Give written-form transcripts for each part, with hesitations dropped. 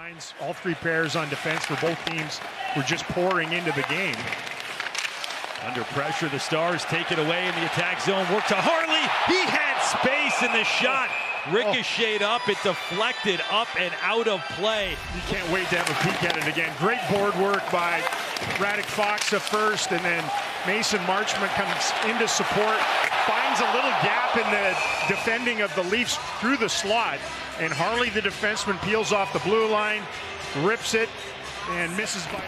lines, all three pairs on defense for both teams were just pouring into the game. Under pressure, the Stars take it away in the attack zone. Work to Harley. He had space in the shot. Ricocheted up. It deflected up and out of play. You can't wait to have a peek at it again. Great board work by Radek Faksa first, and then Mason Marchment comes into support, finds a little gap in the defending of the Leafs through the slot, and Harley, the defenseman, peels off the blue line, rips it, and misses by.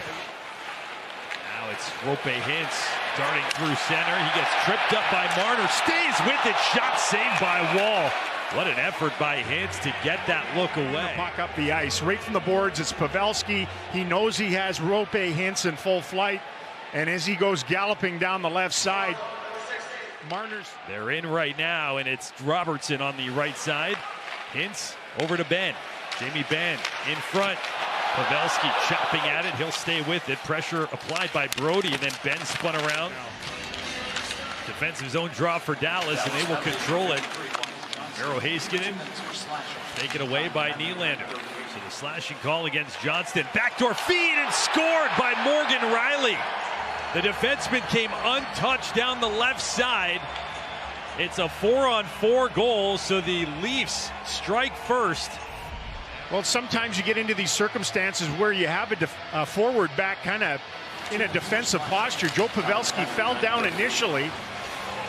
Now it's Rope Hintz darting through center. He gets tripped up by Marner, stays with it, shot saved by Wall. What an effort by Hintz to get that look away. Puck up the ice, right from the boards. It's Pavelski. He knows he has Rope Hintz in full flight, and as he goes galloping down the left side, Marner's. They're in right now, and it's Robertson on the right side. Hintz over to Ben. Jamie Benn in front. Pavelski chopping at it. He'll stay with it. Pressure applied by Brody, and then Ben spun around. Defensive zone draw for Dallas, and they will control it. Miro Heiskanen taken away by Nylander. So the slashing call against Johnston. Backdoor feed and scored by Morgan Riley. The defenseman came untouched down the left side. It's a 4-on-4 goal, so the Leafs strike first. Well, sometimes you get into these circumstances where you have a forward back kind of in a defensive posture. Joe Pavelski fell down initially,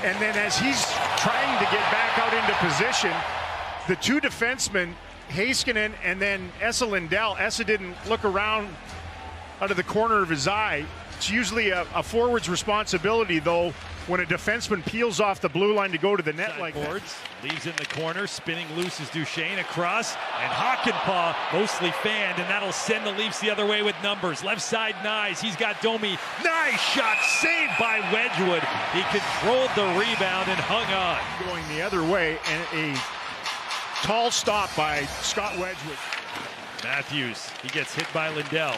and then as he's trying to get back out into position, the two defensemen, Heiskanen and then Esa Lindell. Esa didn't look around out of the corner of his eye. It's usually a forward's responsibility, though, when a defenseman peels off the blue line to go to the net like boards. Leaves in the corner, spinning loose is Duchesne across, and Hakanpää mostly fanned, and that'll send the Leafs the other way with numbers. Left side, Nyes. He's got Domi. Nice shot, saved by Wedgwood. He controlled the rebound and hung on. Going the other way, and a tall stop by Scott Wedgwood. Matthews, he gets hit by Lindell.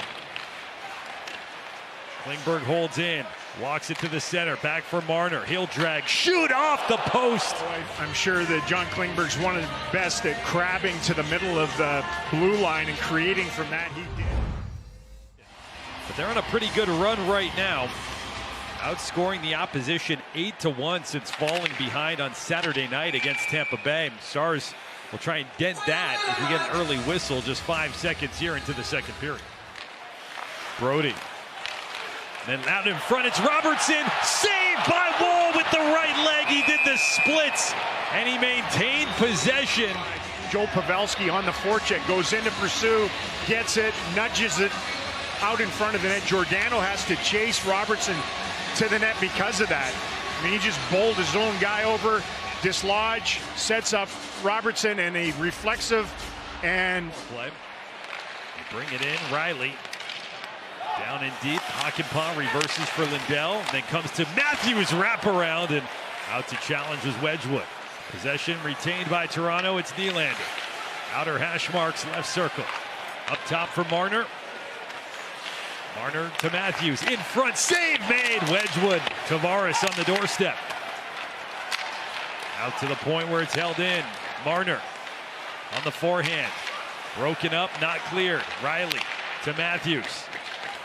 Klingberg holds in, walks it to the center, back for Marner. He'll drag, shoot off the post. I'm sure that John Klingberg's one of the best at crabbing to the middle of the blue line and creating from that. He did. But they're on a pretty good run right now, outscoring the opposition 8-1 since falling behind on Saturday night against Tampa Bay. Stars will try and dent that if we get an early whistle just 5 seconds here into the second period. Brody. Then out in front, it's Robertson, saved by Wall with the right leg. He did the splits, and he maintained possession. Joe Pavelski on the forecheck, goes in to pursue, gets it, nudges it out in front of the net. Giordano has to chase Robertson to the net because of that. I mean, he just bowled his own guy over, dislodge, sets up Robertson, and a reflexive and play. Bring it in, Riley. Down in deep, Hakanpää reverses for Lindell, then comes to Matthews wraparound, and out to challenge was Wedgwood. Possession retained by Toronto, it's Nylander. Outer hash marks, left circle. Up top for Marner. Marner to Matthews, in front, save made, Wedgwood. Tavares on the doorstep. Out to the point where it's held in. Marner on the forehand. Broken up, not cleared. Riley to Matthews.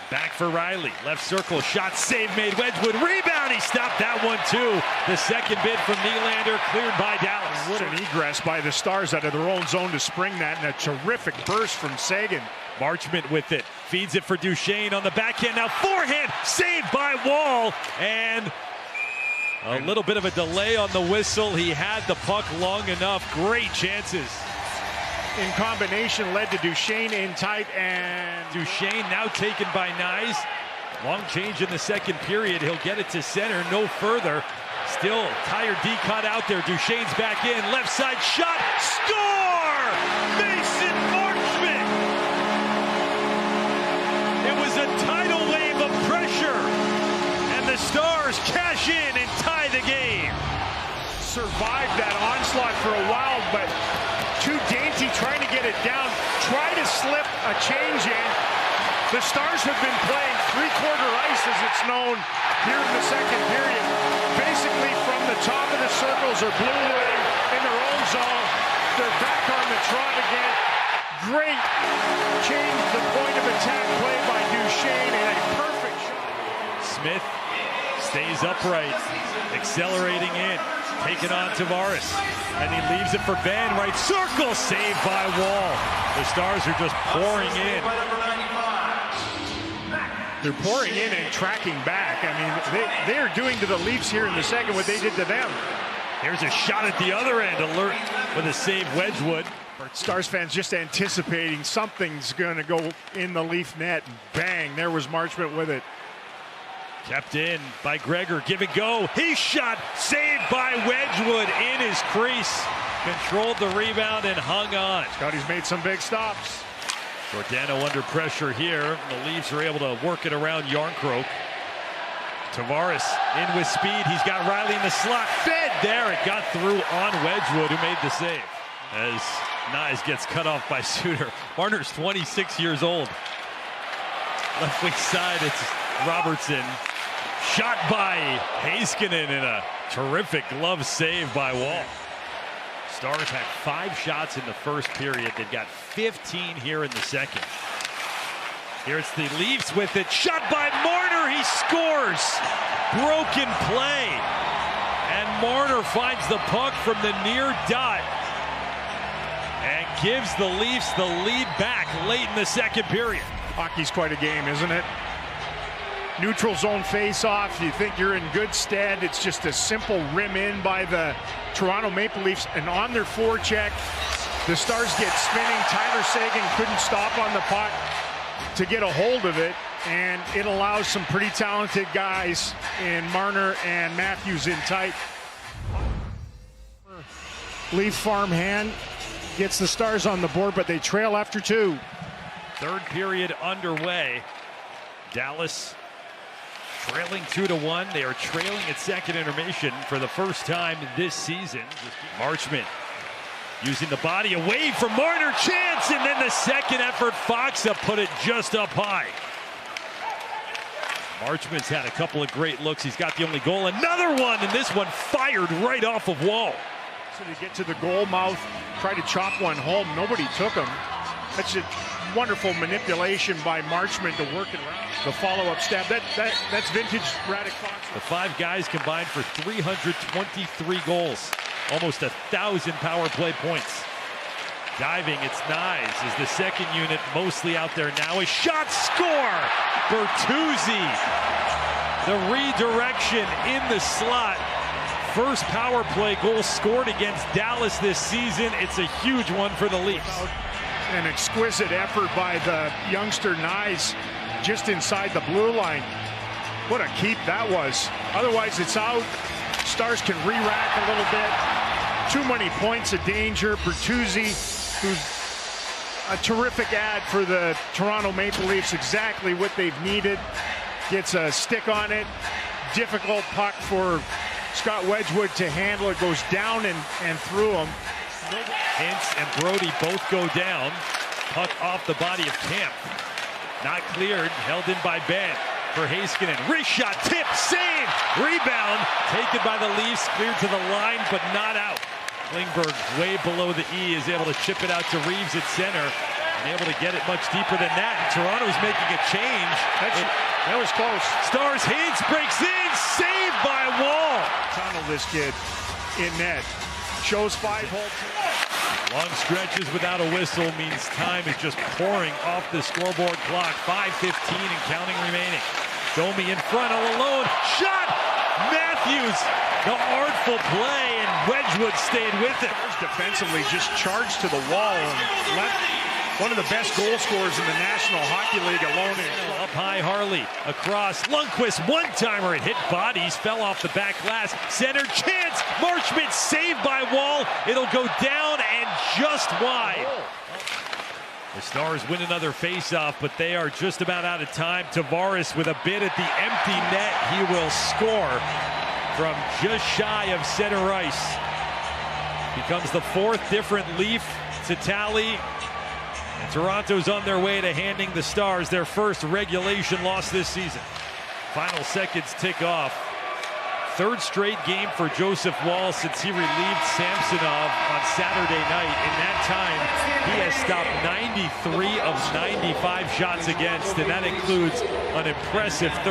Back for Riley, left circle, shot, save made, Wedgwood, rebound, he stopped that one too. The second bid from Nylander, cleared by Dallas. What an egress by the Stars out of their own zone to spring that, and a terrific burst from Sagan. Marchment with it, feeds it for Duchesne on the backhand, now forehand, saved by Wall, and a little bit of a delay on the whistle. He had the puck long enough, great chances. In combination led to Duchesne in tight, and Duchesne now taken by Nyes. Long change in the second period. He'll get it to center, no further. Still tired D-cut out there. Duchesne's back in, left side shot, score! Mason Marchment! It was a tidal wave of pressure, and the Stars cash in and tie the game. Survived that onslaught for a while, but too dainty trying to get it down, try to slip a change in. The Stars have been playing three-quarter ice, as it's known, here in the second period. Basically from the top of the circles or blue line in their own zone. They're back on the trot again. Great change the point of attack play by Duchesne and a perfect shot. Smith stays upright, accelerating in, taking on Tavares, and he leaves it for Ben. Right circle, saved by Wall. The Stars are just pouring in. They're pouring in and tracking back. I mean, they are doing to the Leafs here in the second what they did to them. Here's a shot at the other end, alert with a save Wedgwood. Stars fans just anticipating something's going to go in the Leaf net. Bang, there was Marchment with it. Kept in by Gregor, give it go. He shot, saved by Wedgwood in his crease. Controlled the rebound and hung on. Scotty's made some big stops. Giordano under pressure here. The Leafs are able to work it around Yarncroke. Tavares in with speed. He's got Riley in the slot. Fed there. It got through on Wedgwood, who made the save. As Nyes gets cut off by Suter. Marner's 26 years old. Left wing side, it's Robertson. Shot by Heiskanen and a terrific glove save by Wall. Stars had 5 shots in the first period. They've got 15 here in the second. Here it's the Leafs with it. Shot by Marner. He scores. Broken play. And Marner finds the puck from the near dot and gives the Leafs the lead back late in the second period. Hockey's quite a game, isn't it? Neutral zone face-off. You think you're in good stead. It's just a simple rim in by the Toronto Maple Leafs. And on their forecheck, the Stars get spinning. Tyler Seguin couldn't stop on the puck to get a hold of it. And it allows some pretty talented guys in Marner and Matthews in tight. Leaf farmhand gets the Stars on the board, but they trail after 2. Third period underway. Dallas trailing 2-1. They are trailing at second intermission for the first time this season. Marchment using the body away from Marner. Chance, and then the second effort. Foxa put it just up high. Marchment's had a couple of great looks. He's got the only goal. Another one, and this one fired right off of Wall. So they get to the goal mouth, try to chop one home. Nobody took him. That's a wonderful manipulation by Marchment to work it around. The follow-up stab. That's vintage Radek Fox. The 5 guys combined for 323 goals. Almost 1,000 power play points. Diving, it's Nyes is the second unit, mostly out there now. A shot, score! Bertuzzi. The redirection in the slot. First power play goal scored against Dallas this season. It's a huge one for the Leafs. An exquisite effort by the youngster Nyes just inside the blue line. What a keep that was. Otherwise, it's out. Stars can re-rack a little bit. Too many points of danger. Bertuzzi, who's a terrific ad for the Toronto Maple Leafs, exactly what they've needed. Gets a stick on it. Difficult puck for Scott Wedgwood to handle. It goes down and through him. Hintz and Brody both go down. Puck off the body of Kemp. Not cleared, held in by Ben for Heiskanen. Wrist shot, tip, save, rebound. Taken by the Leafs, cleared to the line, but not out. Klingberg, way below the E, is able to chip it out to Reeves at center. And able to get it much deeper than that. And Toronto's making a change. That was close. Stars, Hintz breaks in, saved by Wall. Tunnel this kid in net. Shows 5-hole. Long stretches without a whistle means time is just pouring off the scoreboard clock. 5:15 and counting remaining. Domi in front all alone. Shot! Matthews, the artful play, and Wedgwood stayed with it. Defensively just charged to the wall and left one of the best goal scorers in the National Hockey League alone. Up high, Harley. Across. Lundqvist, one-timer. It hit bodies, fell off the back glass. Center chance. Marchment saved by Wall. It'll go down and just wide. The Stars win another face-off, but they are just about out of time. Tavares with a bid at the empty net. He will score from just shy of center ice. Becomes the 4th different Leaf to tally. And Toronto's on their way to handing the Stars their first regulation loss this season. Final seconds tick off. Third straight game for Joseph Wall since he relieved Samsonov on Saturday night. In that time, he has stopped 93 of 95 shots against, and that includes an impressive